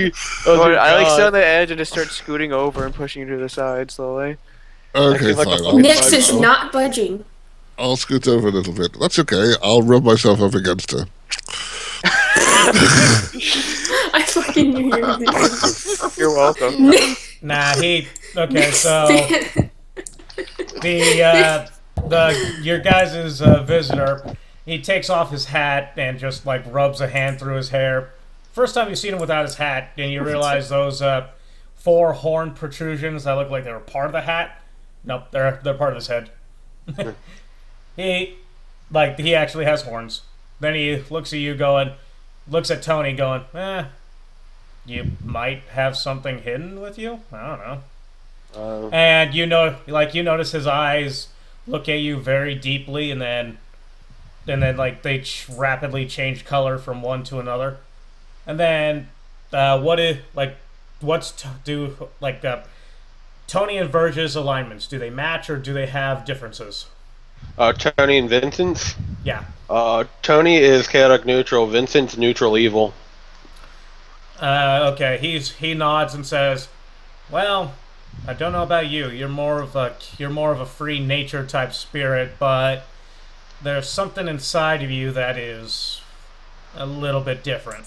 I like sit on the edge and just start scooting over and pushing you to the side slowly. Okay, Like fine. Nyx is not budging. I'll scoot over a little bit. That's okay. I'll rub myself up against her. I fucking knew you were going to. You're welcome. Nah, okay, so your guys' visitor, he takes off his hat and just like rubs a hand through his hair. First time you've seen him without his hat, and you realize those 4 horn protrusions that look like they were part of the hat. Nope, they're part of his head. He actually has horns. Then he looks at Tony going, you might have something hidden with you? I don't know. And you notice his eyes look at you very deeply, and then like they rapidly change color from one to another. And then Tony and Verge's alignments, do they match or do they have differences? Tony and Vincent's? Yeah. Tony is chaotic neutral, Vincent's neutral evil. Okay, he nods and says, "Well, I don't know about you. You're more of a free nature type spirit, but there's something inside of you that is a little bit different."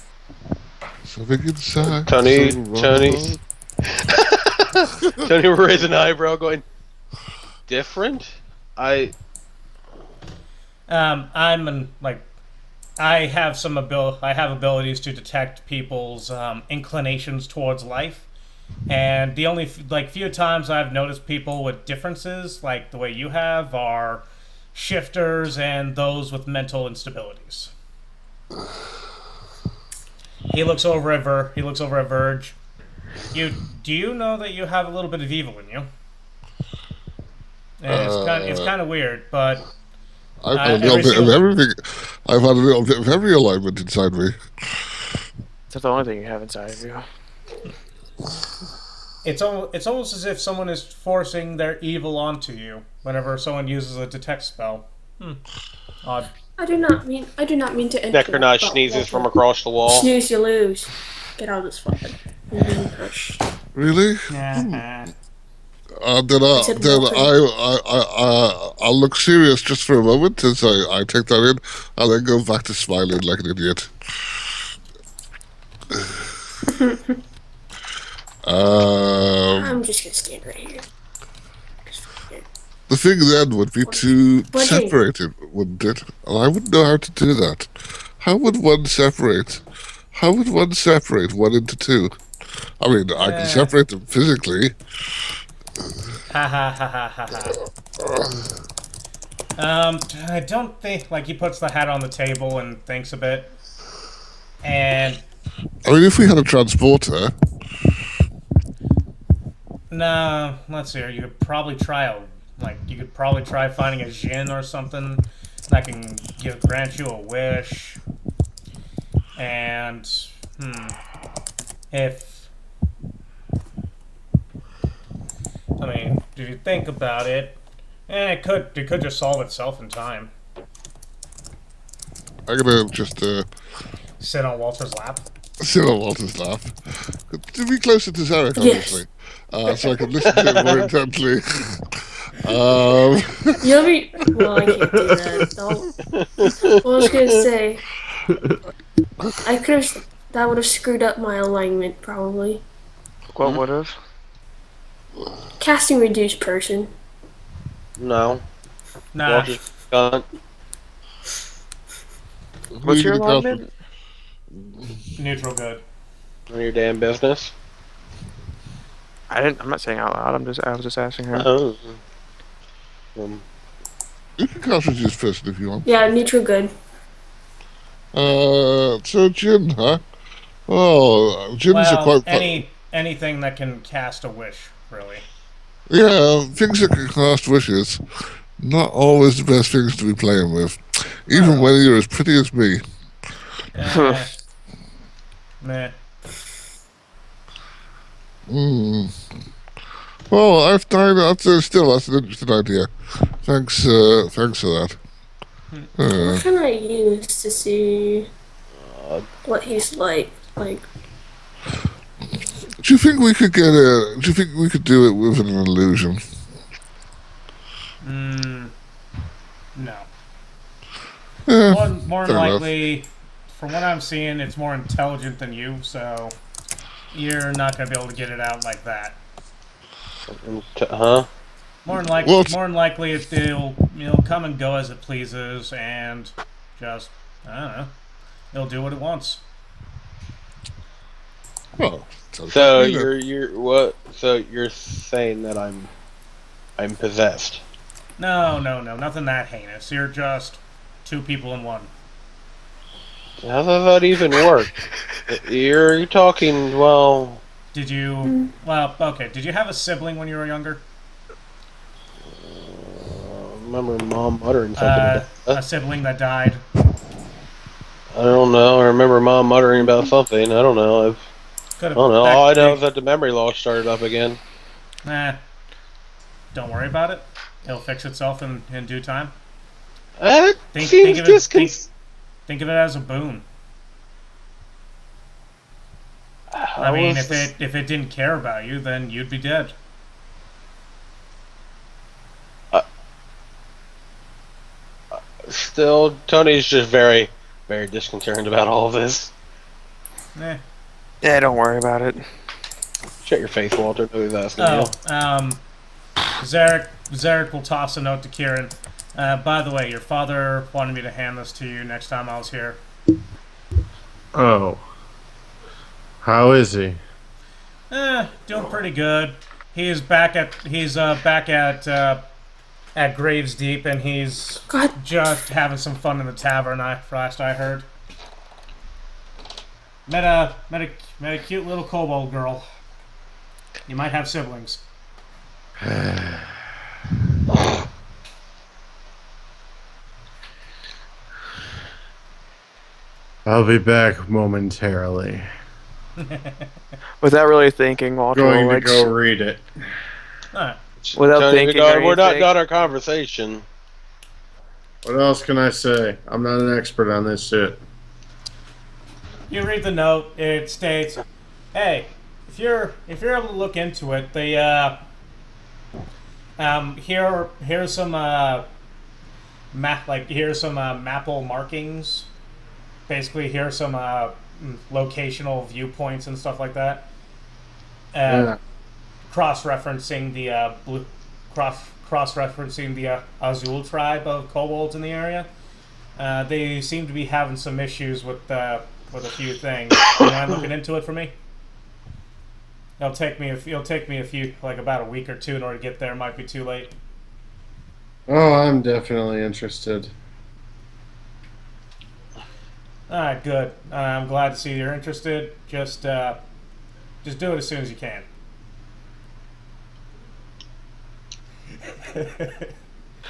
Something inside. Tony will raise an eyebrow, going, "Different?" I have abilities to detect people's inclinations towards life, and the only few times I've noticed people with differences like the way you have are shifters and those with mental instabilities. He looks over at Verge. Do you know that you have a little bit of evil in you? And it's kind of weird, but I've had a little bit of everything. I've had a little bit of every alignment inside me. That's the only thing you have inside of you. It's almost as if someone is forcing their evil onto you whenever someone uses a detect spell. Odd. I do not mean to enter. Necronaut sneezes from across the wall. Snooze, you lose. Get out of this fucking. Really? Yeah. I'll look serious just for a moment as I take that in, and then go back to smiling like an idiot. I'm just gonna stand right here. The thing then would be to separate it, wouldn't it? And I wouldn't know how to do that. How would one separate one into two? I mean, I can separate them physically. Ha ha ha ha ha ha. I don't think, he puts the hat on the table and thinks a bit. And I mean, if we had a transporter. No, let's see here. You could probably try finding a djinn or something that can grant you a wish. And if you think about it, it could just solve itself in time. I'm gonna just sit on Walter's lap. Sit on Walter's lap. To be closer to Zarek, obviously. So I can listen to him more intently. You'll be. Well, I can't do that. Well, I was gonna say. I could have. That would have screwed up my alignment, probably. What would have? Casting reduced person. No. Nah. What's your alignment? Neutral good. None of your damn business. I'm not saying out loud. I was just asking her. Oh. You can cast reduced person if you want. Yeah, neutral good. So djinn, huh? Oh, djinns are quite. Anything that can cast a wish, really. Yeah, things that can cast wishes, not always the best things to be playing with, even when you're as pretty as me. Meh. Well, I've died. That's an interesting idea. Thanks for that. What can I use to see what he's like? Do you think we could get a? Do you think we could do it with an illusion? No. Yeah, More than fair enough. likely, from what I'm seeing, it's more intelligent than you, so you're not going to be able to get it out like that. Huh? More than likely, it'll come and go as it pleases, and just I don't know, it'll do what it wants. Well, So you're what? So you're saying that I'm possessed? No, nothing that heinous. You're just two people in one. How does that even work? You're talking well. Did you? Well, okay. Did you have a sibling when you were younger? I remember Mom muttering something. About A that. sibling that died. I don't know. I remember Mom muttering about something. I don't know. I don't know. All I know is that the memory loss started up again. Nah. Don't worry about it. It'll fix itself in due time. That Think seems of it as a boon. I mean, if it didn't care about you, then you'd be dead. Still, Tony's just very, very disconcerted about all of this. Eh. Yeah, don't worry about it. Shut your face, Walter. Nobody's asking you. Zarek will toss a note to Keran. By the way, your father wanted me to hand this to you next time I was here. Oh. How is he? Doing pretty good. He's back at Graves Deep, and he's just having some fun in the tavern. Last I heard. Met a cute little kobold girl. You might have siblings. I'll be back momentarily. Without really thinking, Walter Going will, to go read it. Alright. without Tony, thinking, we're not anything. done our conversation. What else can I say? I'm not an expert on this shit. You read the note. It states, "Hey, if you're able to look into it, here's some mapple markings. Basically, here's some locational viewpoints and stuff like that. Yeah. Cross-referencing the cross-referencing the Azul tribe of kobolds in the area. They seem to be having some issues with a few things. You mind looking into it for me? It'll take me a few, like about a week or two in order to get there. Might be too late." Oh, I'm definitely interested. Alright, good. I'm glad to see you're interested. Just do it as soon as you can.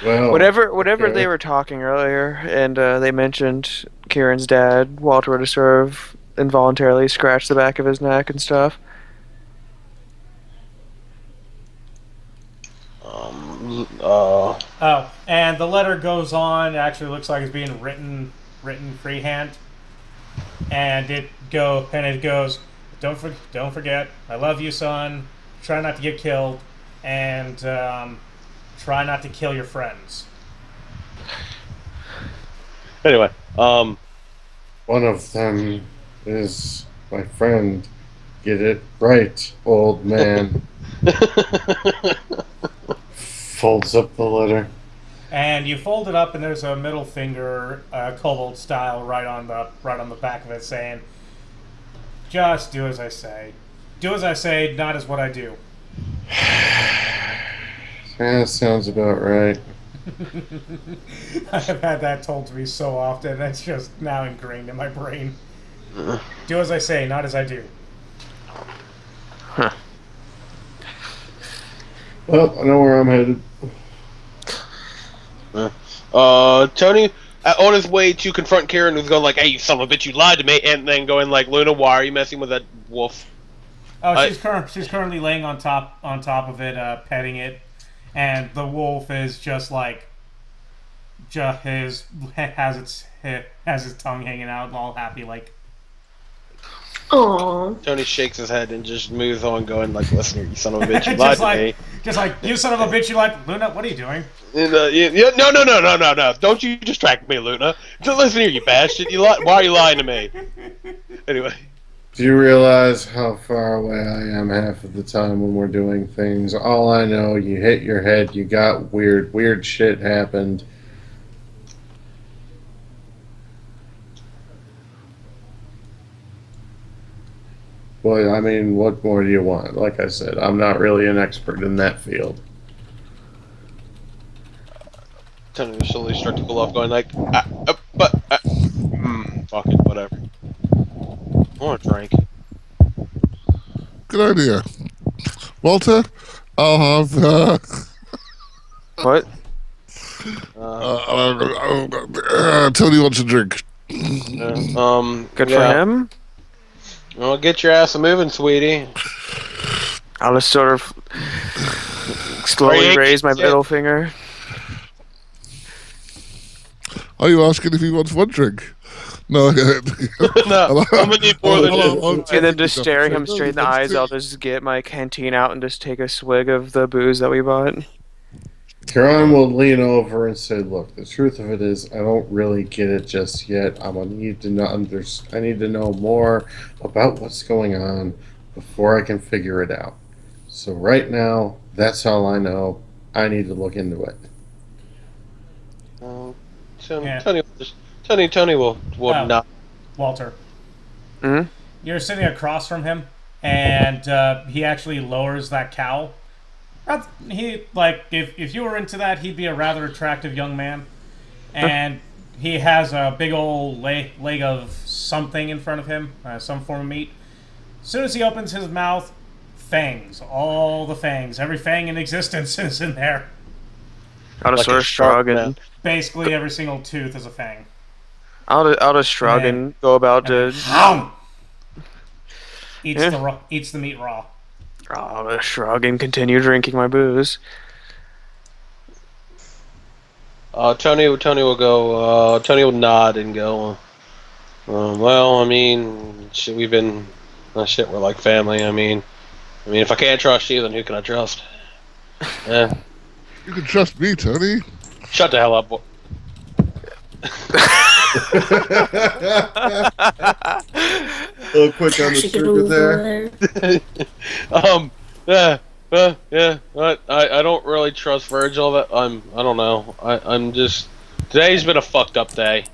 Well, Whatever okay. they were talking earlier, and they mentioned Kieran's dad, Walter would have sort of involuntarily scratched the back of his neck and stuff. Oh, and the letter goes on. It actually looks like it's being written freehand, and it goes. Don't forget. I love you, son. Try not to get killed, and try not to kill your friends. Anyway, one of them is my friend. Get it right, old man. Folds up the letter. And you fold it up, and there's a middle finger, kobold style, right on the back of it, saying, "Just do as I say. Do as I say, not as what I do." That sounds about right. I've had that told to me so often, it's just now ingrained in my brain. Do as I say, not as I do. Well, I know where I'm headed. Tony, on his way to confront Keran, who's going like, "Hey, you son of a bitch, you lied to me," and then going like, "Luna, why are you messing with that wolf?" Oh, she's currently laying on top of it, petting it, and the wolf is just like, has its tongue hanging out, all happy like. Aw. Tony shakes his head and just moves on, going like, "Listen here, you son of a bitch, you lied to me." Just like, you son of a bitch, you like, Luna, what are you doing? And, no! Don't you distract me, Luna. Just listen here, you bastard. Why are you lying to me? Anyway. Do you realize how far away I am half of the time when we're doing things? All I know, you hit your head, you got weird shit happened. Well, I mean, what more do you want? Like I said, I'm not really an expert in that field. Tony will slowly start to pull off, going like, fuck it, whatever. I want a drink. Good idea. Walter, I'll have. What? Tony wants a drink. Good for him. Well, get your ass a moving, sweetie. I'll just sort of slowly raise my middle finger. Are you asking if he wants one drink? No. No, I'm gonna need more than you. And then just staring him straight in the eyes, I'll just get my canteen out and just take a swig of the booze that we bought. Keran will lean over and say, "Look, the truth of it is, I don't really get it just yet. I need to know more about what's going on before I can figure it out. So right now, that's all I know. I need to look into it." Tony will not. Walter. Mm-hmm. You're sitting across from him, and he actually lowers that cowl. He, like, if you were into that, he'd be a rather attractive young man. And he has a big old leg of something in front of him, some form of meat. As soon as he opens his mouth, fangs. All the fangs. Every fang in existence is in there. I'll just sort of shrug and... Basically every single tooth is a fang. I'll just shrug and go about to... Eats the meat raw. I'll just shrug and continue drinking my booze. Tony will go. Tony will nod and go. Well, I mean, we're like family. I mean, if I can't trust you, then who can I trust? You can trust me, Tony. Shut the hell up. A little quick on the trigger there. Yeah. I don't really trust Verge all that. I don't know. I'm just. Today's been a fucked up day.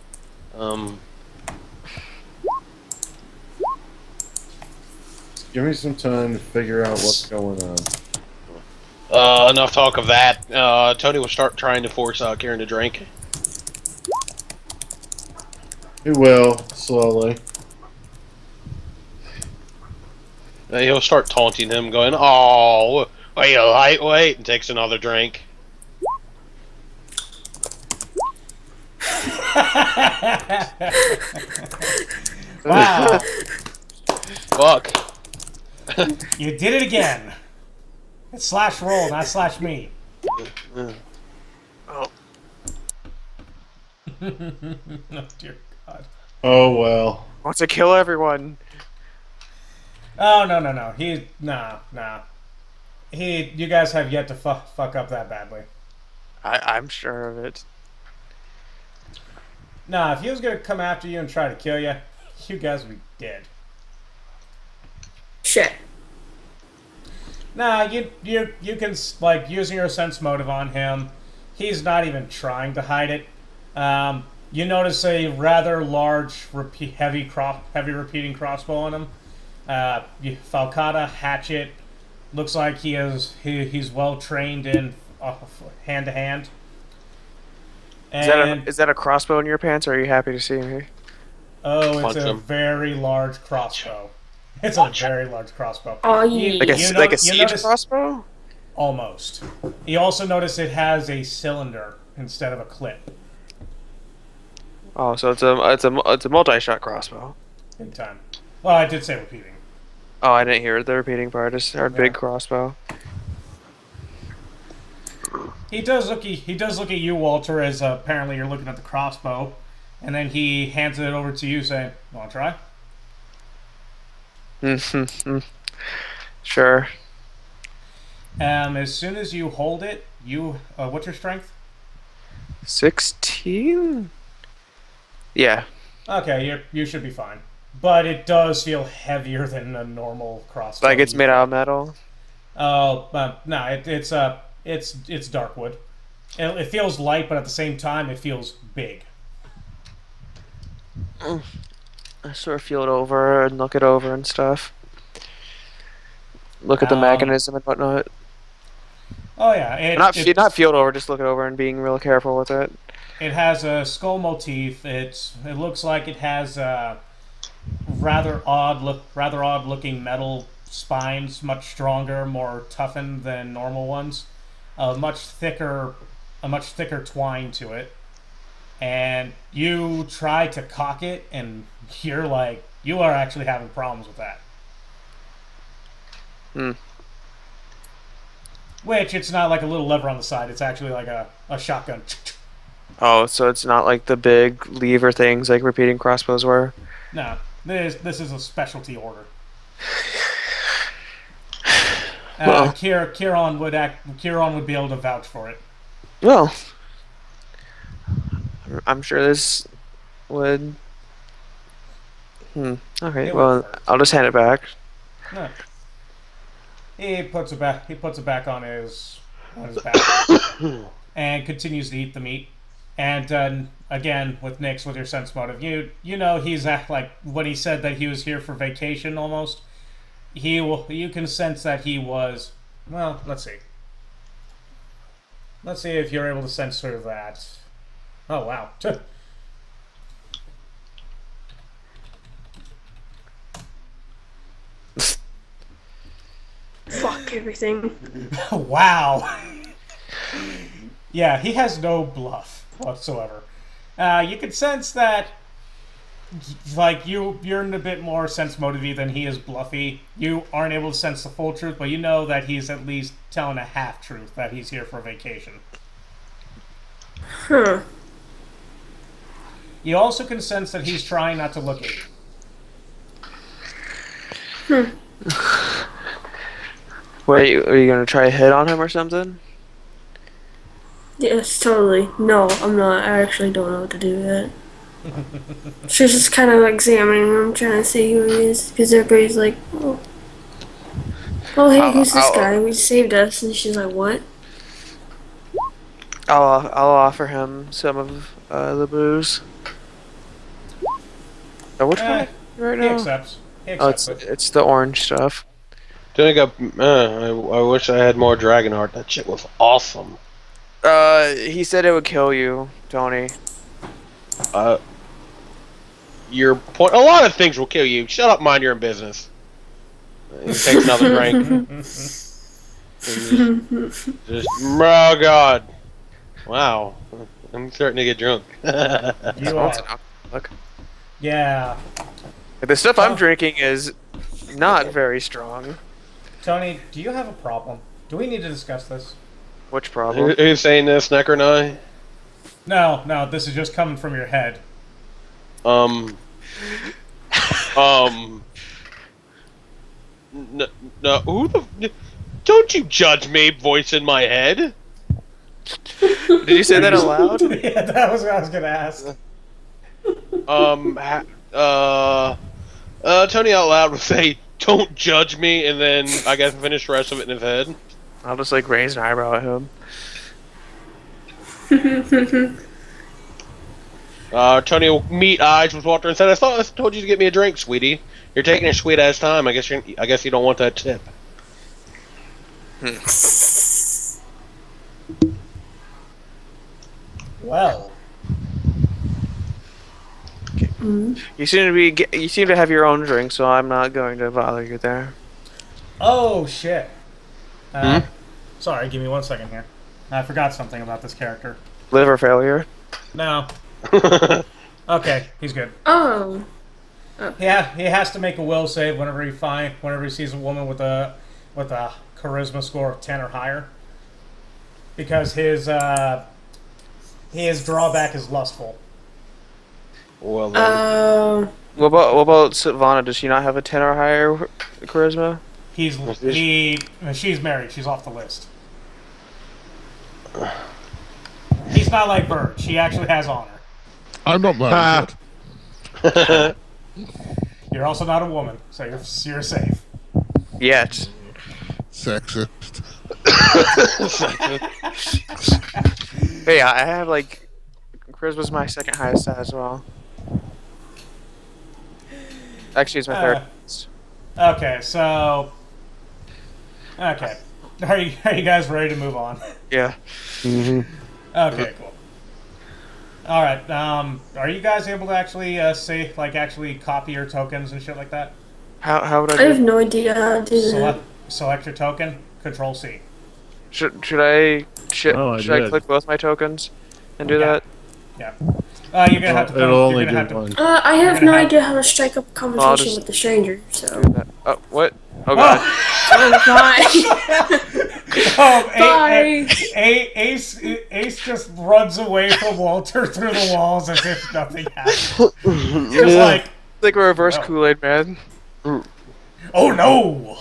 Give me some time to figure out what's going on. Enough talk of that. Tony will start trying to force Keran to drink. He will, slowly. He'll start taunting him, going, "Oh, are you lightweight?" and takes another drink. Wow. Fuck. You did it again. It's slash roll, not slash me. Oh. Oh, dear God. Oh, well. Wants to kill everyone. Oh, no. Nah. You guys have yet to fuck up that badly. I'm sure of it. Nah, if he was gonna come after you and try to kill you, you guys would be dead. Shit. Nah, you can, like, using your sense motive on him, he's not even trying to hide it. You notice a rather large, heavy repeating crossbow on him. Falcata, hatchet. Looks like he's well trained in hand to hand. Is that a crossbow in your pants, or are you happy to see me? Oh, it's a very large crossbow. It's a very large crossbow. Oh, yeah. Like a siege crossbow? Almost. You also notice it has a cylinder instead of a clip. Oh, so it's a multi-shot crossbow. Big time. Well, I did say repeating. Oh, I didn't hear the repeating part. I just heard big crossbow. He does look at you, Walter, as apparently you're looking at the crossbow, and then he hands it over to you, saying, "You want to try?" Sure. As soon as you hold it, what's your strength? 16? Yeah. Okay, you should be fine. But it does feel heavier than a normal crossbow. Like it's made out of metal. Oh, no, it's dark wood. It feels light, but at the same time, it feels big. I sort of feel it over and look it over and stuff. Look at the mechanism and whatnot. Oh yeah, Not feel it over, just look it over and being real careful with it. It has a skull motif. It looks like it has rather odd looking metal spines, much stronger, more toughened than normal ones. A much thicker twine to it. And you try to cock it, and you are actually having problems with that. Which, it's not like a little lever on the side, it's actually like a shotgun. Oh, so it's not like the big lever things like repeating crossbows were? No, this is a specialty order. Well. Keran would be able to vouch for it. Well, I'm sure this would... Okay, well, I'll just hand it back. No. He puts it back on his back and continues to eat the meat. And again, with Nyx, with your sense motive, you know he's like when he said that he was here for vacation almost. You can sense that he was. Well, let's see. Let's see if you're able to censor that. Oh wow. Fuck everything. Wow. Yeah, he has no bluff whatsoever. You can sense that, like, you're in a bit more sense motive than he is bluffy. You aren't able to sense the full truth, but you know that he's at least telling a half truth, that he's here for vacation. Huh. You also can sense that he's trying not to look at you. Wait, are you gonna try a hit on him or something? Yes, totally. No, I'm not. I actually don't know what to do yet. She's just kind of examining him, trying to see who he is, because everybody's like, oh, hey, who's this guy? We saved us, and she's like, what? I'll offer him some of the booze. Oh, which one right now? He accepts. It's the orange stuff. I wish I had more dragon art. That shit was awesome. He said it would kill you, Tony. Your point. A lot of things will kill you. Shut up, mind your own business. He takes another drink. Oh god. Wow. I'm starting to get drunk. You are. Look. Yeah. The stuff I'm drinking is not very strong. Tony, do you have a problem? Do we need to discuss this? Which problem? Who's saying this, Necker and I? No, this is just coming from your head. No, who the... Don't you judge me, voice in my head. Did you say that aloud? Yeah, that was what I was gonna ask. Tony out loud would say, "Don't judge me," and then I guess finish the rest of it in his head. I'll just like raise an eyebrow at him. Tony will meet eyes with Walter and said, I told you to get me a drink, sweetie. You're taking your sweet ass time. I guess you don't want that tip." Well. You seem to have your own drink, so I'm not going to bother you there. Oh shit. Sorry, give me 1 second here. I forgot something about this character. Liver failure. No. Okay, he's good. Oh. Yeah, he has to make a will save whenever he sees a woman with a charisma score of 10 or higher, because his drawback is lustful. Well, then. What about Silvana? Does she not have a 10 or higher charisma? She's married. She's off the list. He's not like Verge. He actually has honor. I'm not married yet. You're also not a woman, so you're safe. Yet. Sexist. Hey, I have like charisma's my second highest stat as well. Actually, it's my third. Okay, so okay, are you guys ready to move on? Yeah. Okay, cool. All right. Are you guys able to actually actually copy your tokens and shit like that? How would I I do have no idea how to do that. Select your token. Control C. Should I Oh, I should I did. click both my tokens and do Yeah. that? Yeah. You're gonna have to. It'll only you're gonna do have to. one. I have gonna no have- idea how to strike up a conversation just- with the stranger, so. Do that. Oh, what? Oh god. Oh, bye. Bye. Ace just runs away from Walter through the walls as if nothing happened. Just like, It's like a reverse Oh. Kool-Aid man. oh no!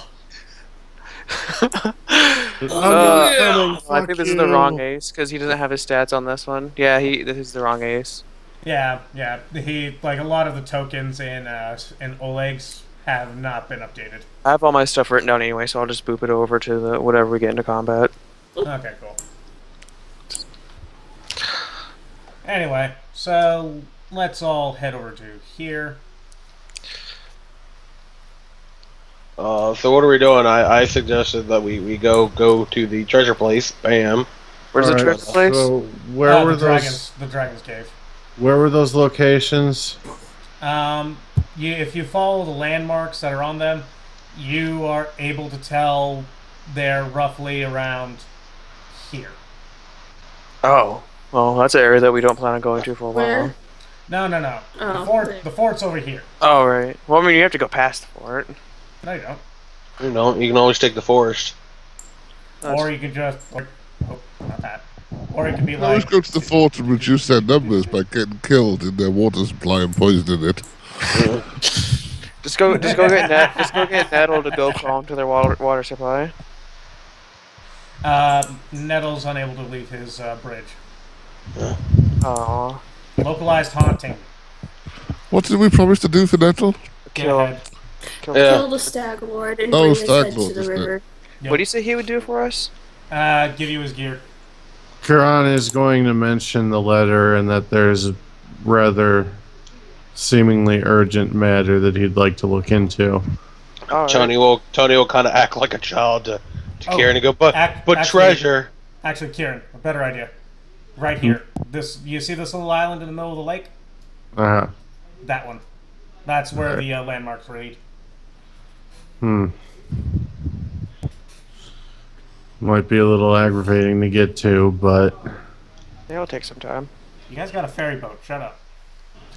I think this is the wrong ace because he doesn't have his stats on this one. Yeah, this is the wrong ace. Yeah. He a lot of the tokens in Oleg's have not been updated. I have all my stuff written down anyway, so I'll just boop it over to the whatever we get into combat. Okay, cool. Anyway, so let's all head over to here. So what are we doing? I suggested that we go to the treasure place. Bam. Where's the Alright, treasure place? So where were the Dragon's Cave. Where were those locations? If you follow the landmarks that are on them, you are able to tell they're roughly around here. Oh, well, that's an area that we don't plan on going to for a while. Where? No. Oh, The fort's over here. Oh, right. Well, I mean, you have to go past the fort. No, you don't. You know, you can always take the forest. Or you could just not that. Or it could be Always like go to the fort and reduce their numbers by getting killed in their water supply and poisoning it. Just go get Nettle to go calm to their water supply. Nettle's unable to leave his bridge. Aww. Localized haunting. What did we promise to do for Nettle? Go Kill. ahead. Kill. Yeah. Kill the stag lord and Oh, bring his stag head lord, to the isn't it? river. Yep. What do you say he would do for us? Give you his gear. Keran is going to mention the letter and that there's rather seemingly urgent matter that he'd like to look into. All right. Tony will kind of act like a child to Karen and go, but actually- treasure. Actually, Kieran, a better idea. Right here. You see this little island in the middle of the lake? Uh-huh. That one. That's where the landmarks read. Might be a little aggravating to get to, but It'll take some time. You guys got a ferry boat. Shut up.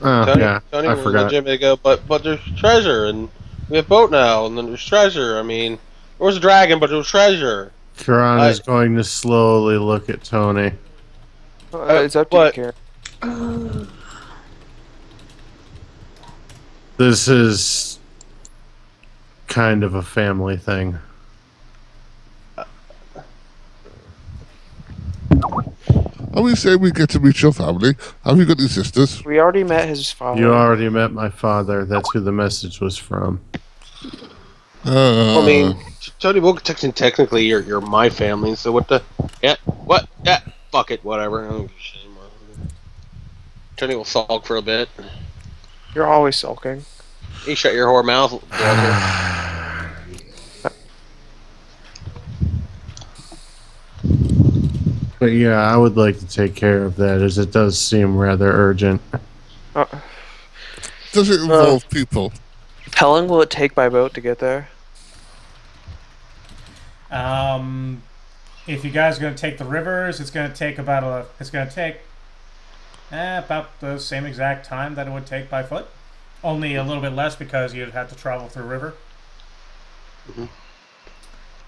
Tony I will forgot. legitimately go, but there's treasure, and we have boat now, and then there's treasure. I mean, there was a dragon, but there was treasure. Keran is going to slowly look at Tony. It's up to you, but- Karen. This is kind of a family thing. Are we saying we get to meet your family? Have you got any sisters? We already met his father. You already met my father. That's who the message was from. I mean, Tony, well, technically, you're my family, so what the? Yeah, what? Yeah, fuck it, whatever. I don't give a shit anymore. Tony will sulk for a bit. You're always sulking. You shut your whore mouth, Walter. But yeah, I would like to take care of that as it does seem rather urgent. Does it involve people? How long will it take by boat to get there? If you guys are going to take the rivers, it's going to take about the same exact time that it would take by foot. Only a little bit less because you'd have to travel through river. Mm-hmm.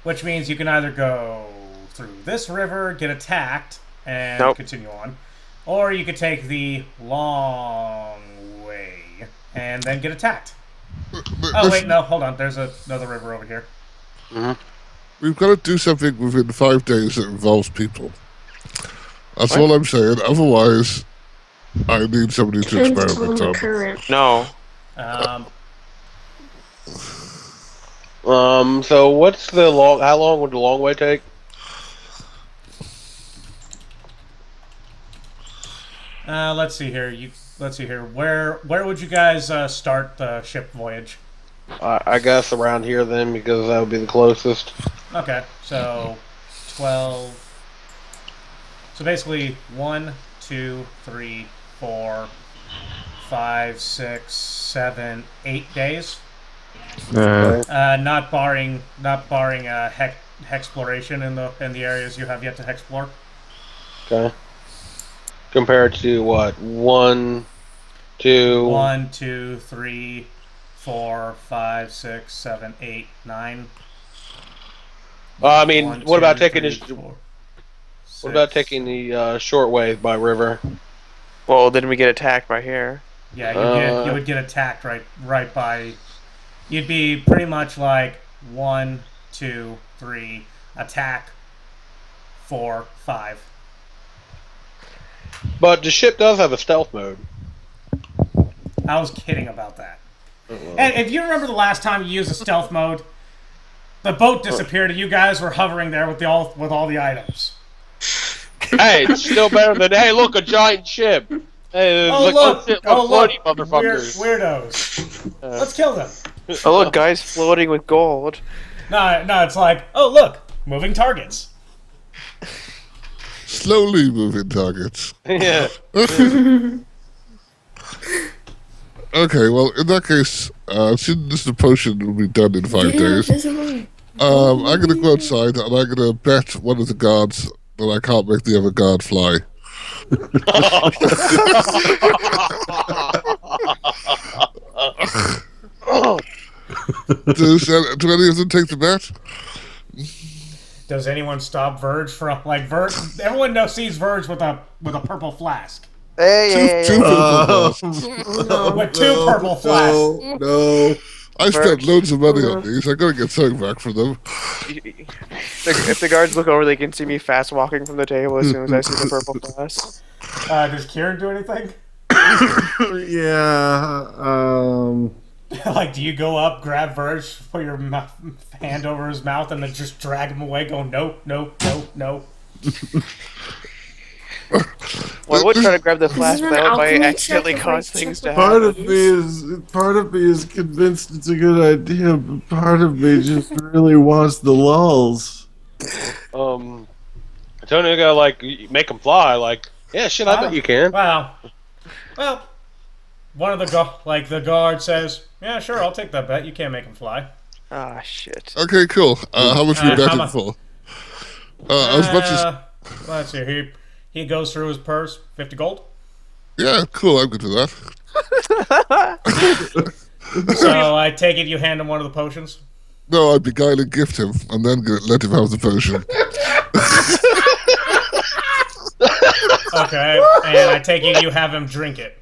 Which means you can either go through this river, get attacked, and Nope. continue on. Or you could take the long way and then get attacked. Oh wait, no, hold on. There's another river over here. We've got to do something within 5 days that involves people. That's all I'm saying. Otherwise, I need somebody to experiment on. Current. No. So what's the long? How long would the long way take? Let's see here. Let's see here. Where would you guys start the ship voyage? I guess around here then, because that would be the closest. Okay, so 12. So basically 1, 2, 3, 4, 5, 6, 7, 8 days. Not barring exploration in the areas you have yet to explore. Okay. Compared to what? 1, 2. 1, 2, 3, 4, 5, 6, 7, 8, 9. I mean, 1, what 2, about taking 3, 4, what about 6. taking the short way by river? Well, then we get attacked by here. Yeah, you would get attacked right by. You'd be pretty much like 1, 2, 3, attack, 4, 5. But the ship does have a stealth mode. I was kidding about that. And if you remember the last time you used a stealth mode, the boat disappeared and you guys were hovering there with all the items. Hey, it's still better than look, a giant ship. Hey, Look, floaty motherfuckers. Weirdos. Let's kill them. Oh, look, guys floating with gold. No, it's like, oh look, moving targets. Slowly moving targets. Yeah. Okay, well, in that case, since the potion will be done in 5 days, I'm going to go outside and I'm going to bet one of the guards that I can't make the other guard fly. Do any of them take the bet? Does anyone stop Verge from Verge? Everyone sees Verge with a purple flask. Hey, Two people With two purple flasks. No. I spent loads of money on these. I gotta get something back from them. If the guards look over, they can see me fast walking from the table as soon as I see the purple flask. Does Keran do anything? Yeah. Do you go up, grab Verge, put your hand over his mouth, and then just drag him away, go, nope, nope, nope, nope? Well, I would try to grab the flask, This is but an that might alchemy accidentally check if cause I things check to with happen. Part of me is convinced it's a good idea, but part of me just really wants the lulls. Antonio gotta make them fly. Yeah, shit, I bet you can. Well, one of the guard says, "Yeah, sure, I'll take that bet. You can't make him fly." Ah, shit. Okay, cool. How much we how betting much? for? As much as... Let's see. He goes through his purse, 50 gold. Yeah, cool, I'm good with that. So I take it you hand him one of the potions. No, I'd beguile and gift him, and then let him have the potion. Okay, and I take it you have him drink it.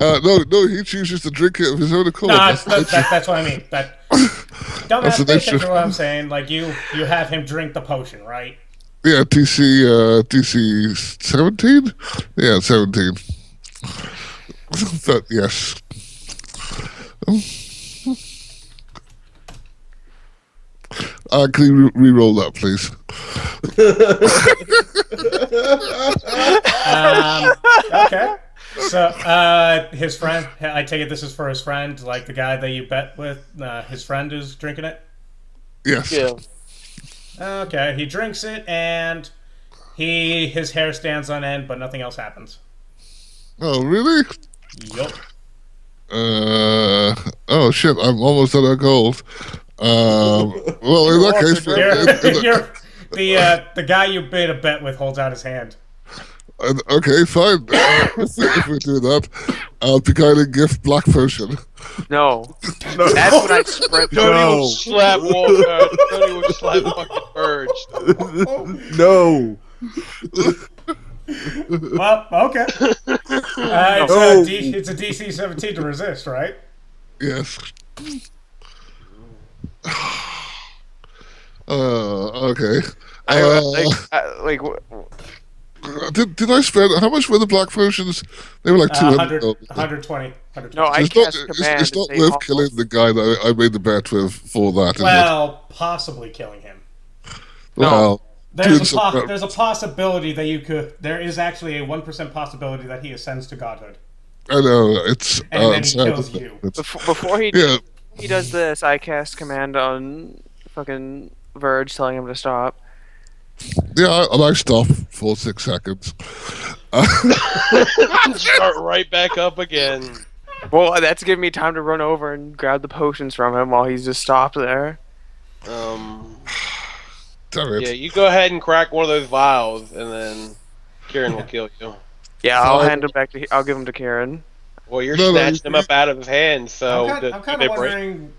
No, he chooses to drink it of his own accord. No, that's what I mean. Don't That's have an to think what I'm saying. You have him drink the potion, right? Yeah, DC 17? Yeah, 17. But, yes. Can you re-roll that, please? Okay. So, his friend, I take it this is for his friend, the guy that you bet with, his friend is drinking it? Yes. Yeah. Okay, he drinks it, and his hair stands on end, but nothing else happens. Oh, really? Yup. Oh, shit, I'm almost at our gold. Well, in that case... The guy you made a bet with holds out his hand. Okay, fine. If we do that, I'll beguile and gift black potion. No. That's what I spread. Tony will slap Walker. Tony will slap fucking Verge. No. Well, okay. It's a DC 17 to resist, right? Yes. Okay. Did I spend how much were the black potions? They were like 200. 120. No, I It's cast not, command. it's not and worth they killing the guy that I made the bet with for that, is it? Well, possibly killing him. Well, There's a possibility that you could. There is actually a 1% possibility that he ascends to godhood. I know it's And then he sad, kills isn't it? you. Before he does this, I cast command on fucking Verge, telling him to stop. Yeah, and I stop for 6 seconds. Start right back up again. Well, that's giving me time to run over and grab the potions from him while he's just stopped there. Damn it. Yeah, you go ahead and crack one of those vials, and then Keran will kill you. Yeah, I'll hand him back to. I'll give him to Keran. Well, you're snatching him up out of his hands, so I'm kind of wondering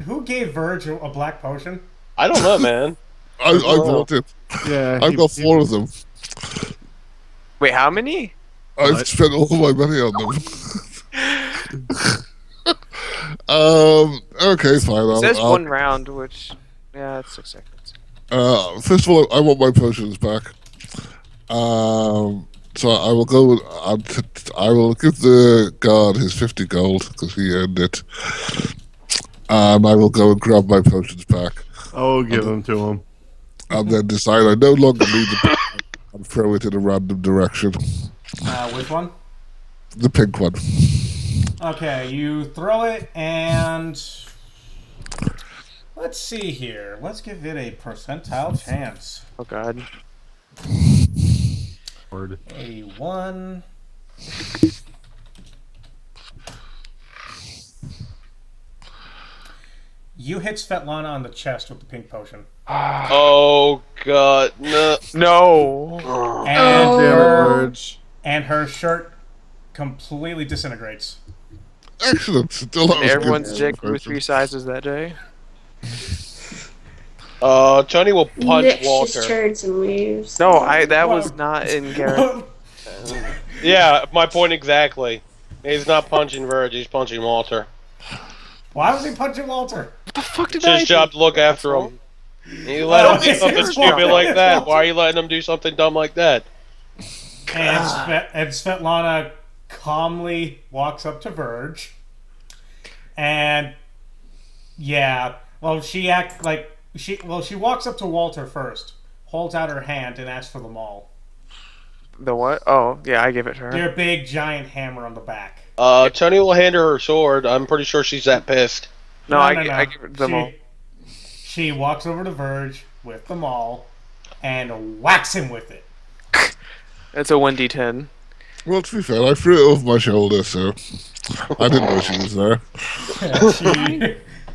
who gave Verge a black potion. I don't know, man. I bought it. Yeah, I've got 4 of them. Wait, how many? I've spent all my money on them. Okay, fine. It says 1 round, which it's 6 seconds. First of all, I want my potions back. So I will go. I will give the guard his 50 gold because he earned it, and I will go and grab my potions back. Oh, give them to him. And then decide I no longer need the potion and throw it in a random direction. Which one? The pink one. Okay, you throw it, and let's see here. Let's give it a percentile chance. Oh God. Word. A 1. You hit Svetlana on the chest with the pink potion. Oh God, no! No. And her shirt completely disintegrates. Excellent. Still, that was Everyone's good. dick grew 3 sizes that day. Tony will punch Nyx Walter. just turns and leaves. No, that was not in character. Yeah, my point exactly. He's not punching Verge, he's punching Walter. Why was he punching Walter? What the fuck did It's his I job do? to look after him. You let him do something stupid like that. Why are you letting him do something dumb like that? And Svetlana calmly walks up to Verge. And she walks up to Walter first, holds out her hand, and asks for the maul. The what? Oh, yeah, I give it to her. Your big giant hammer on the back. Tony will hand her sword. I'm pretty sure she's that pissed. No, I give it to them all. She walks over to Verge with the maul and whacks him with it. It's a 1d10. Well, to be fair, I threw it over my shoulder, so I didn't know she was there.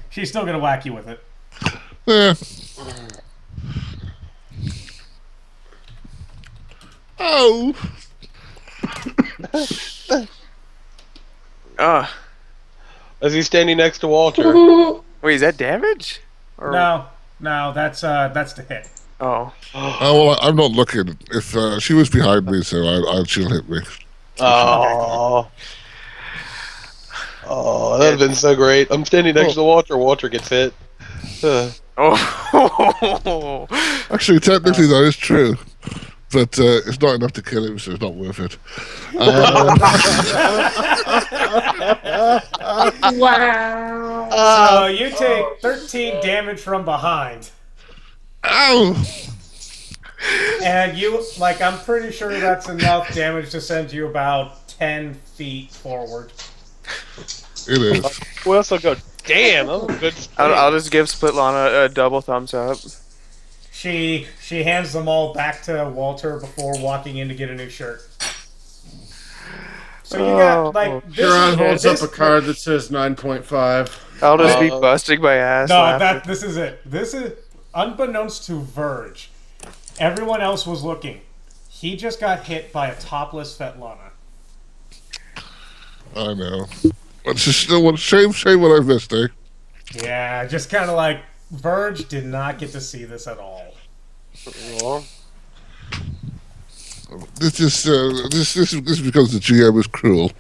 She's still gonna whack you with it. Yeah. Oh. Is he standing next to Walter? Wait, is that damage? Or... No, that's the hit. Oh. Well, I'm not looking. If she was behind me, so she'll hit me. Oh. Oh, that'd have been so great. I'm standing next to Walter. Walter gets hit. Oh. Actually, technically, that is true. But it's not enough to kill him, so it's not worth it. Wow. So you take 13 damage from behind. Ow! And I'm pretty sure that's enough damage to send you about 10 feet forward. It is. We also go, damn, that was a good I'll just give Splitlana a double thumbs up. She hands them all back to Walter before walking in to get a new shirt. So you got Keran holds up a card that says 9.5. I'll just be busting my ass. No, this is it. This is unbeknownst to Verge. Everyone else was looking. He just got hit by a topless Svetlana. I know. It's just still one shame what I missed, eh? Yeah, just kind of like Verge did not get to see this at all. This becomes the GM is cruel.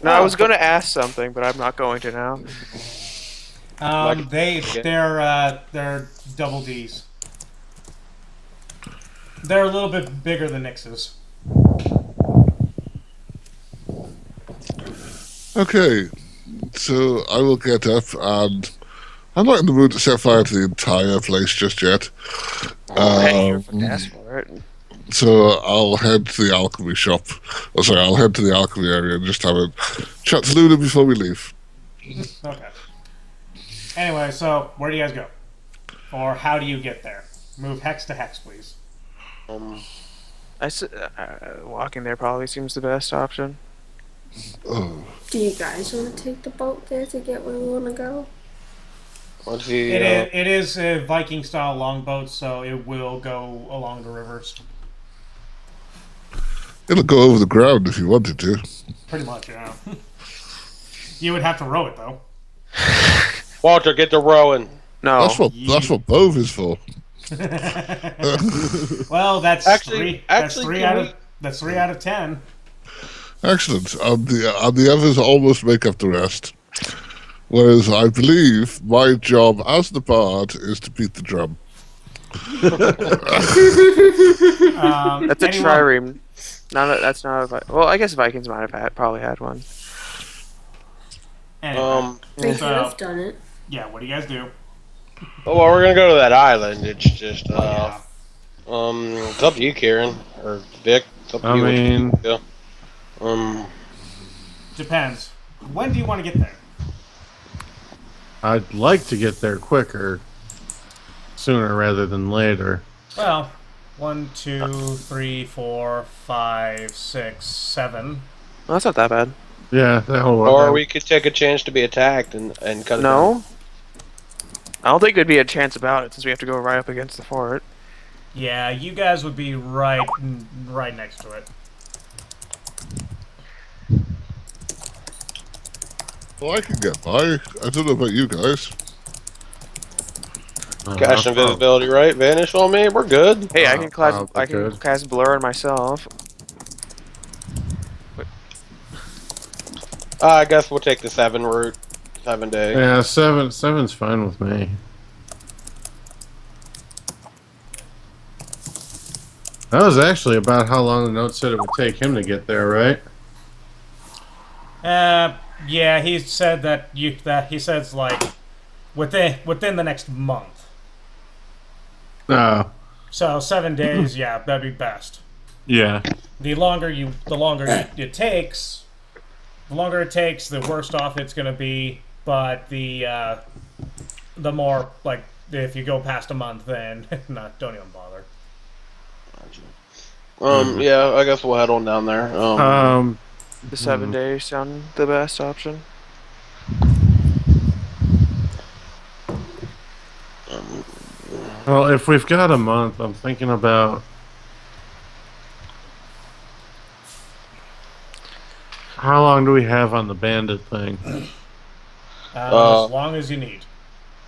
No, I was going to ask something, but I'm not going to now. They're double D's. They're a little bit bigger than Nyx's. Okay, so I will get up, and I'm not in the mood to set fire to the entire place just yet. Hey, you're ask for it. So I'll head to the alchemy shop. Oh, sorry, I'll head to the alchemy area and just have a chat to Luna before we leave. Okay. Anyway, so where do you guys go? Or how do you get there? Move hex to hex, please. Walking there probably seems the best option. Oh. Do you guys want to take the boat there to get where we want to go? It is a Viking-style longboat, so it will go along the rivers. It'll go over the ground if you wanted to. Pretty much, yeah. You would have to row it, though. Walter, get to rowing. No. That's what Bove is for. Well, that's Actually, three out of 10. Excellent. And the others almost make up the rest. Whereas I believe my job as the bard is to beat the drum. That's a trireme. That's not a. Well, I guess Vikings might have probably had one. Anyway, They could have done it. yeah, what do you guys do? Oh, well, we're gonna go to that island. It's just, Yeah. it's up to you, Karen or Vic. It's up to I you. mean- What you do. Depends. When do you want to get there? I'd like to get there quicker, sooner rather than later. Well, 1, 2, 3, 4, 5, 6, 7. Well, that's not that bad. Yeah, that'll work. Or we could take a chance to be attacked and cut it down. No. I don't think there'd be a chance about it since we have to go right up against the fort. Yeah, you guys would be right next to it. Well, I can get by. I don't know about you guys. Cast invisibility, right? Vanish on me. We're good. Hey, I can probably could. cast blur on myself. I guess we'll take the 7 route. 7 day. Yeah, seven's fine with me. That was actually about how long the note said it would take him to get there, right? Yeah, he said he says like within the next month. No. So 7 days, yeah, that'd be best. Yeah. The longer it takes, the worse off it's gonna be. But the more like if you go past a month, then don't even bother. Yeah, I guess we'll head on down there. The 7 days sound the best option. Well, if we've got a month, I'm thinking about how long do we have on the bandit thing? As long as you need.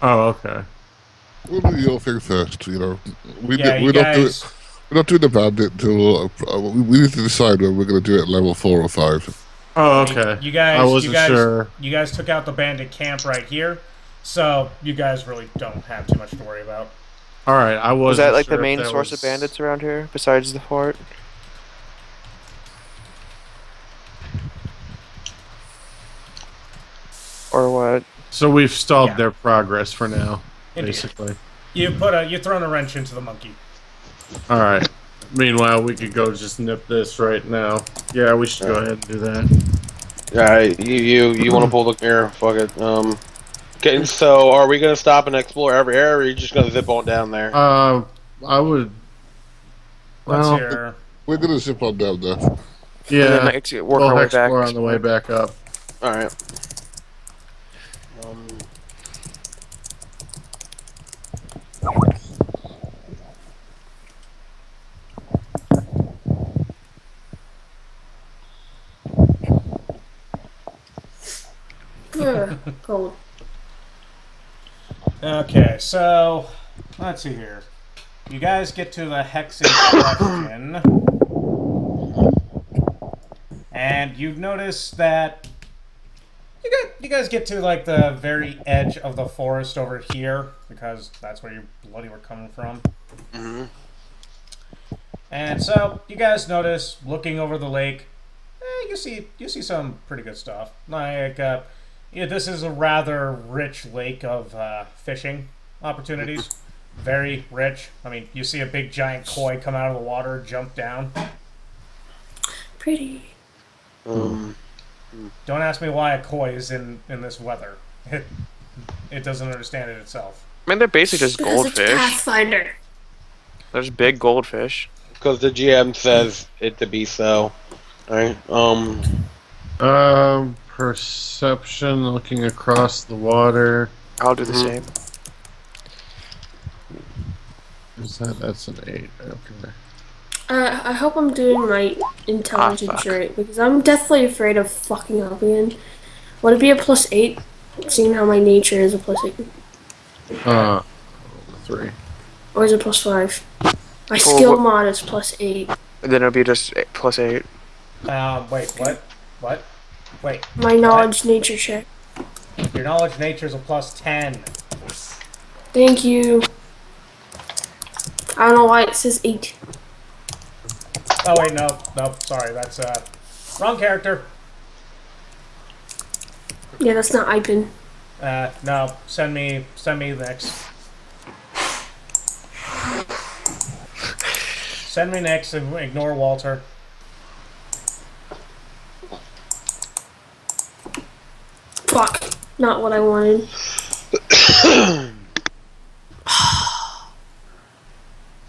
Oh, okay. We'll do your thing first, you know. We're not doing the bandit until we need to decide whether we're going to do it at level 4 or 5. Oh, okay. You guys, I wasn't sure. You guys took out the bandit camp right here, so you guys really don't have too much to worry about. All right, I wasn't. Was that like sure the if main that source was- of bandits around here, besides the fort? Or what? So we've stalled Yeah. their progress for now, Indeed. basically. You thrown a wrench into the monkey. All right. Meanwhile, we could go just nip this right now. Yeah, we should go ahead and do that. Alright, you want to pull the mirror? Fuck it. Okay, so are we gonna stop and explore every area, or are you just gonna zip on down there? I would. Let's Well, hear. We're going to zip on down there. And yeah. then like, to work We'll our way back. explore on the way back up. Alright. Ugh, cold. Okay, so let's see here. You guys get to the hex in question. And you notice that you guys get to like the very edge of the forest over here because that's where you bloody were coming from. Mm-hmm. And so you guys notice looking over the lake, you see some pretty good stuff. Like this is a rather rich lake of fishing opportunities. Very rich. I mean, you see a big giant koi come out of the water, jump down. Pretty. Don't ask me why a koi is in this weather. It doesn't understand it itself. I mean, they're basically just Because it's goldfish. Pathfinder. There's big goldfish. Because the GM says it to be so. Alright, Perception, looking across the water. I'll do the same. That's an 8. Okay. I hope I'm doing my intelligence fuck. right, because I'm deathly afraid of fucking up again. Would it be a +8, seeing how my nature is a +8? 3. Or is it +5? My skill mod is +8. And then it'll be just +8. Wait, what? What? Wait. My knowledge nature check. Your knowledge nature is a +10. Thank you. I don't know why it says 8. Oh wait, no, sorry, that's wrong character. Yeah, that's not Ipin. No, send me next. Send me next and ignore Walter. Fuck. Not what I wanted.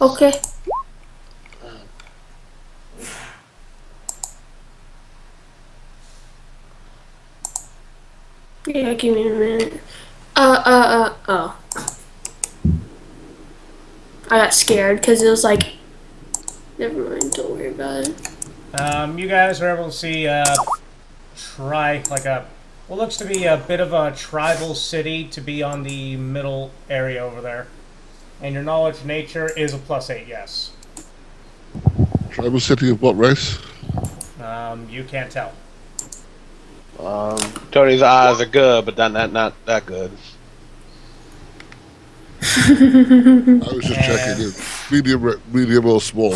Okay. Yeah, give me a minute. Oh. I got scared because it was like, never mind, don't worry about it. You guys are able to see what looks to be a bit of a tribal city to be on the middle area over there. And your knowledge nature is a +8, yes. Tribal city of what race? You can't tell. Tony's eyes are good, but not that good. I was just checking in. Medium or small?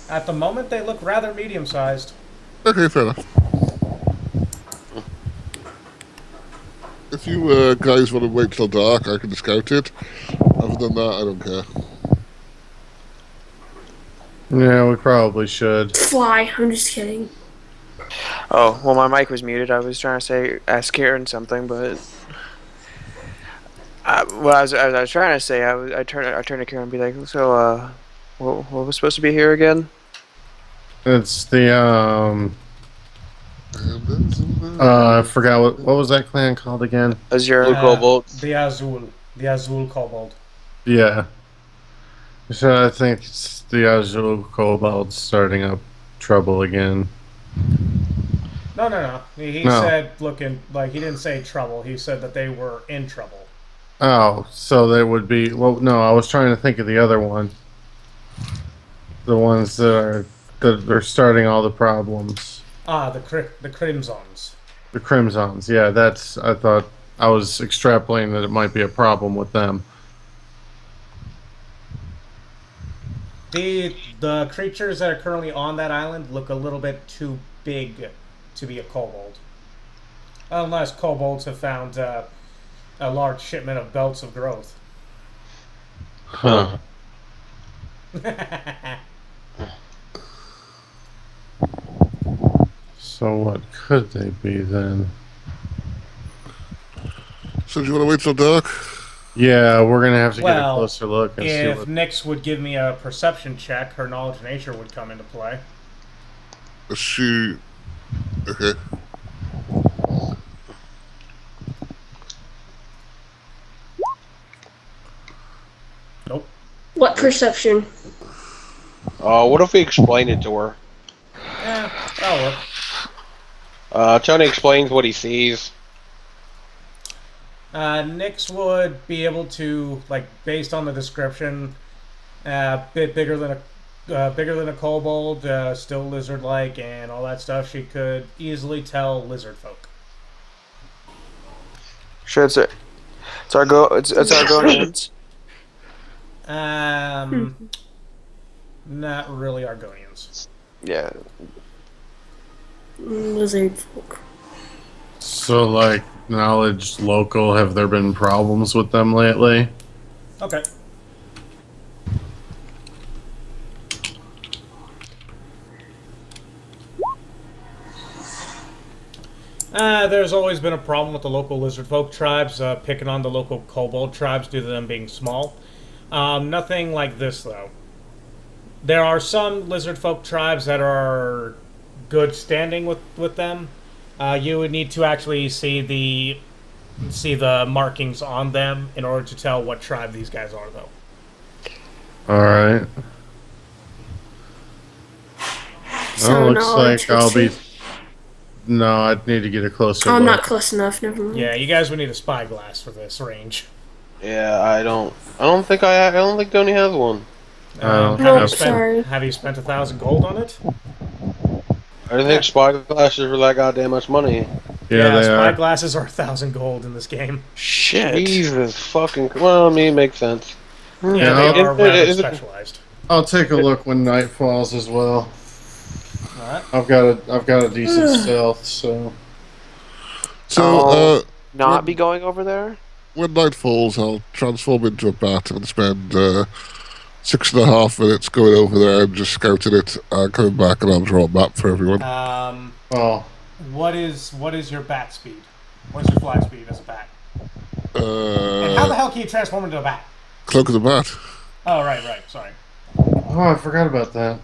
At the moment, they look rather medium-sized. Okay, fair enough. If you guys want to wait till dark, I can discount it. Other than that, I don't care. Yeah, we probably should. Fly, I'm just kidding. Oh, well, my mic was muted. I was trying to ask Karen something, but what I was trying to say, I turned to Karen and be like, so, what was supposed to be here again? It's the I forgot what was that clan called again? Azure. Blue kobolds. The Azul kobold. Yeah. So I think it's the Azul kobolds starting up trouble again. No. He No. said, looking like he didn't say trouble. He said that they were in trouble. Oh, so they would be. Well, no, I was trying to think of the other one. The ones that are starting all the problems. The Crimsons. The Crimsons. Yeah, that's. I thought I was extrapolating that it might be a problem with them. The creatures that are currently on that island look a little bit too big to be a kobold. Unless kobolds have found a large shipment of belts of growth. Huh. So what could they be then? So do you want to wait till dark? Yeah, we're gonna have to get a Well, closer look and see If what. Nyx would give me a perception check, her knowledge nature would come into play. Is she... Okay. Nope. What perception? What if we explain it to her? That'll work. Tony explains what he sees. Nyx would be able to, like, based on the description, a bit bigger than bigger than a kobold, still lizard-like, and all that stuff. She could easily tell lizard folk. Sure, it's Argonians. Not really Argonians. Yeah. Lizard folk. So, like, knowledge local, have there been problems with them lately? Okay. There's always been a problem with the local lizard folk tribes picking on the local kobold tribes due to them being small. Nothing like this, though. There are some lizard folk tribes that are good standing with them. You would need to actually see the markings on them in order to tell what tribe these guys are, though. Alright. So Well, looks knowledge like I'll be... history. No, I'd need to get a closer Oh, I'm look. not close enough. Never mind. Yeah, you guys would need a spyglass for this range. Yeah, I don't think Donnie has one. Oh, No, okay. sorry. Have you spent 1,000 gold on it? I don't think spyglasses are that goddamn much money. Yeah, they are. spyglasses are 1,000 gold in this game. Shit. Jesus fucking. Well, I mean, it makes sense. Yeah, Yeah, they are is rather it- specialized. I'll take a look when night falls as well. Alright. I've got a decent stealth, so... So, I'll not be going over there? when night falls, I'll transform into a bat and spend 6.5 minutes going over there and just scouting it, coming back, and I'll draw a map for everyone. Oh, What is your bat speed? What is your fly speed as a bat? And how the hell can you transform into a bat? Cloak of the Bat. Oh, right, sorry. I forgot about that.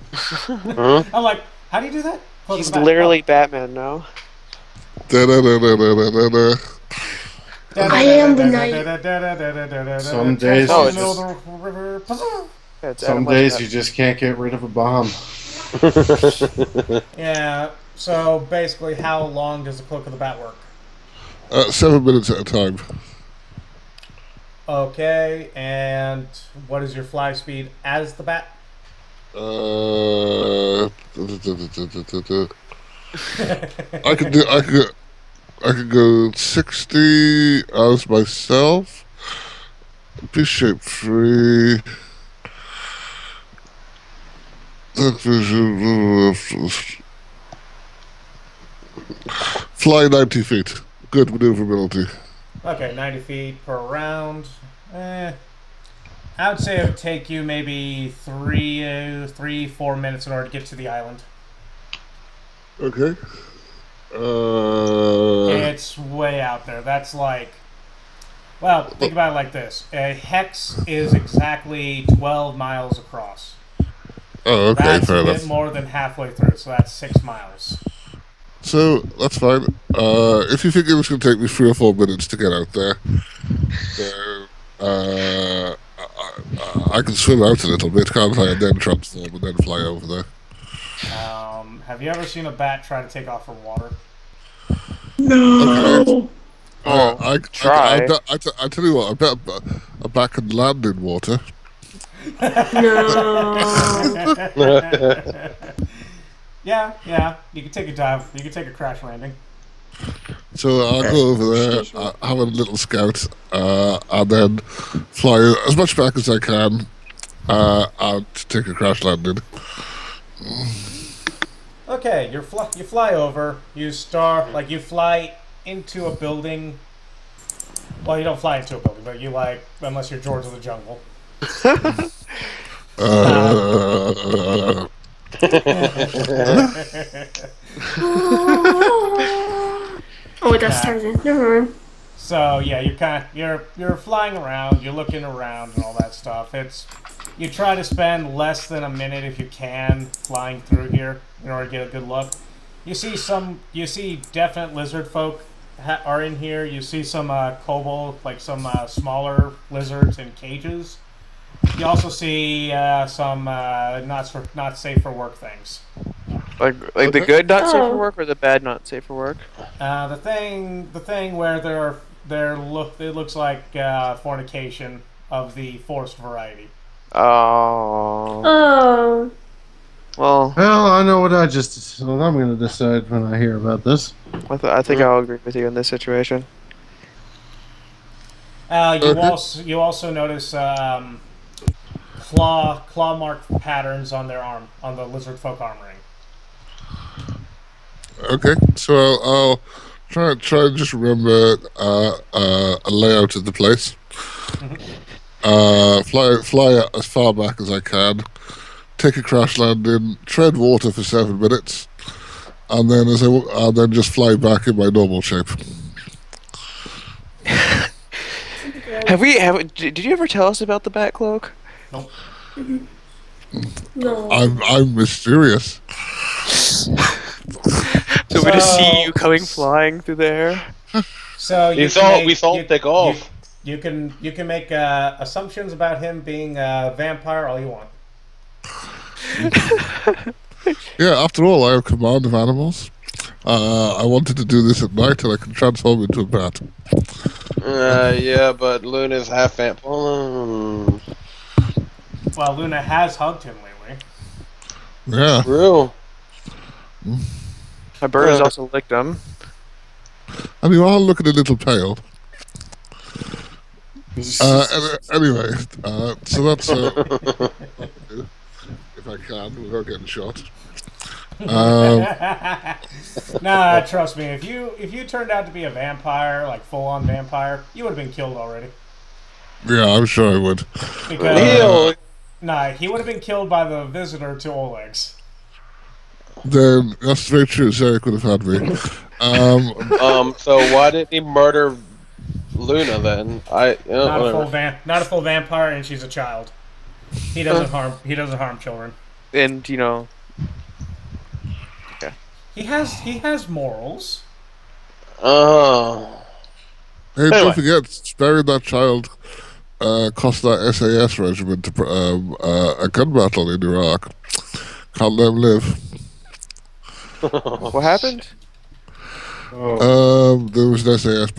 I'm like, how do you do that? Close He's the bat. literally Batman now. Da-da-da-da-da-da-da. I am the knight. Some days Oh, you it's just, Yeah, it's some Adam days West you just can't get rid of a bomb. Yeah, so basically, how long does the Cloak of the Bat work? 7 minutes at a time. Okay, and what is your fly speed as the bat? I could go 60 as myself. Be shape 3. Fly 90 feet. Good maneuverability. Okay, 90 feet per round. I would say it would take you maybe 4 minutes in order to get to the island. Okay. It's way out there. That's like, well, think about it like this. A hex is exactly 12 miles across. Oh, okay, That's fair a bit enough. more than halfway through, so that's 6 miles. So, that's fine. If you think it was going to take me 3 or 4 minutes to get out there, then I can swim out a little bit, can't I? And then transform and then fly over there. Have you ever seen a bat try to take off from water? No. Oh, try. I tell you what, I bet a bat can land in water. No. Yeah. You can take a dive. You can take a crash landing. So I'll go over there, have a little scout, and then fly as much back as I can, and take a crash landing. Okay, you fly over. You fly into a building. Well, you don't fly into a building, but you unless you're George of the Jungle. Oh, that's Tarzan. Never mind. So yeah, you're flying around, you're looking around and all that stuff. You try to spend less than a minute if you can flying through here in order to get a good look. You see definite lizard folk are in here. You see some kobold, like some smaller lizards in cages. You also see some not safe for work things. Like the good not safe for work or the bad not safe for work? The thing where it looks like fornication of the forced variety. Oh. Oh. Well, Well, I know what I'm going to decide when I hear about this. I think I'll agree with you in this situation. You also notice claw mark patterns on their arm, on the lizard folk armoring. Okay, so I'll try and just remember a layout of the place. Fly as far back as I can. Take a crash landing. Tread water for 7 minutes, and then I'll then just fly back in my normal shape. Did you ever tell us about the bat cloak? Nope. No. I'm mysterious. So we just see you coming flying through the air. So we thought take off. You can make assumptions about him being a vampire all you want. Yeah, after all, I have command of animals. I wanted to do this at night, and I can transform into a bat. Yeah, but Luna's half vampire. Well, Luna has hugged him lately. Yeah. True. My bird has also licked him. And you are looking a little pale. Anyway, so that's if I can without getting shot. Nah, trust me. If you turned out to be a vampire, like full on vampire, you would have been killed already. Yeah, I'm sure I would. Because he would have been killed by the visitor to Oleg's. Then that's very true. Sarah could have had me. So why didn't he murder Luna then? Not a full vampire, and she's a child. He doesn't harm children. And He has morals. Hey, don't forget, sparing that child cost that SAS regiment a gun battle in Iraq. Can't let him live. what happened? There was an SAS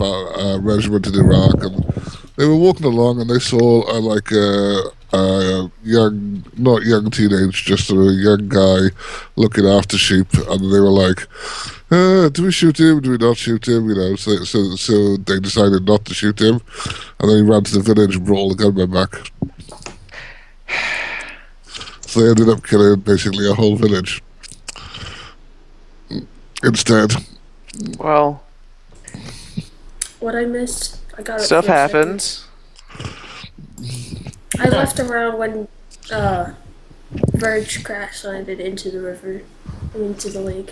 regiment in Iraq, and they were walking along, and they saw not young teenage, just a young guy looking after sheep, and they were like, "Do we shoot him? Do we not shoot him?" You know, so they decided not to shoot him, and then he ran to the village and brought all the gunmen back. So they ended up killing basically a whole village instead. Well, What I missed, I got it. stuff for a happens. second. I left around when Verge crash landed into the river, into the lake.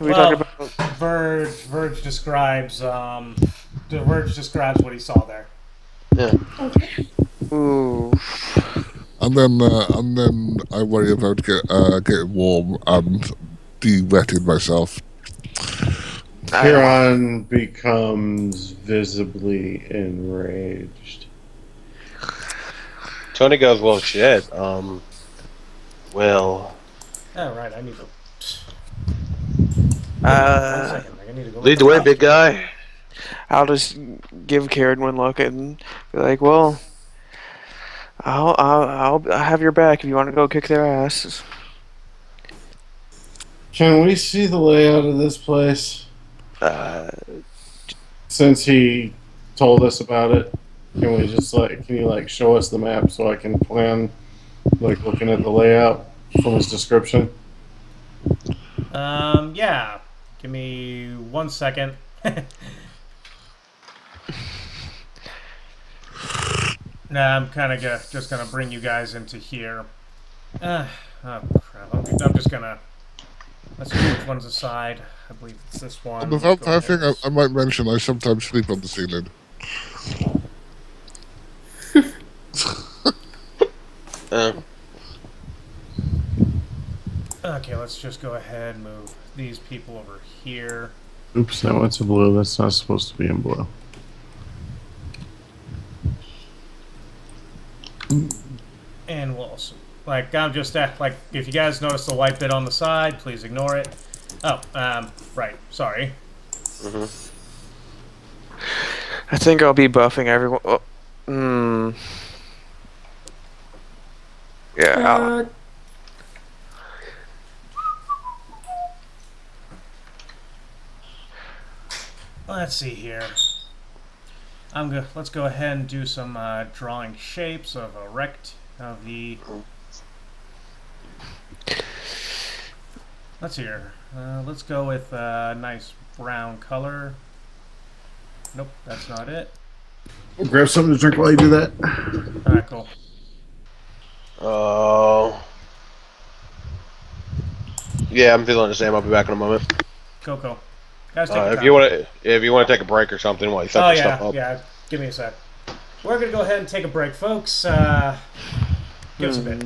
We talk about Verge describes what he saw there. Yeah. Okay. ooh. And then I worry about getting warm and de-wetting myself. Keran becomes visibly enraged. Tony goes, well, shit. Well, Oh right, I need to. 1 second, I need to go lead the way, big guy. I'll just give Karen one look and be like, "Well, I'll have your back if you want to go kick their asses." Can we see the layout of this place? Since he told us about it, can you show us the map so I can plan, looking at the layout from his description? Yeah. Give me 1 second. Nah, I'm kind of just gonna bring you guys into here. Oh crap! I'm just gonna. Let's see which one's aside. I believe it's this one. On the vampire thing, I might mention I sometimes sleep on the ceiling. Okay, let's just go ahead and move these people over here. Oops, that went to blue. That's not supposed to be in blue. And we'll also, I'm just if you guys notice the white bit on the side, please ignore it. Oh, right. Sorry. I think I'll be buffing everyone. Yeah. let's see here. Let's go ahead and do some drawing shapes of a the. Let's see here. Let's go with a nice brown color. Nope, that's not it. We'll grab something to drink while you do that. All right, cool. Yeah, I'm feeling the same. I'll be back in a moment. Cool. Guys, take your If time. you want to take a break or something while you set this stuff up. Yeah. Give me a sec. We're gonna go ahead and take a break, folks. Give us a bit.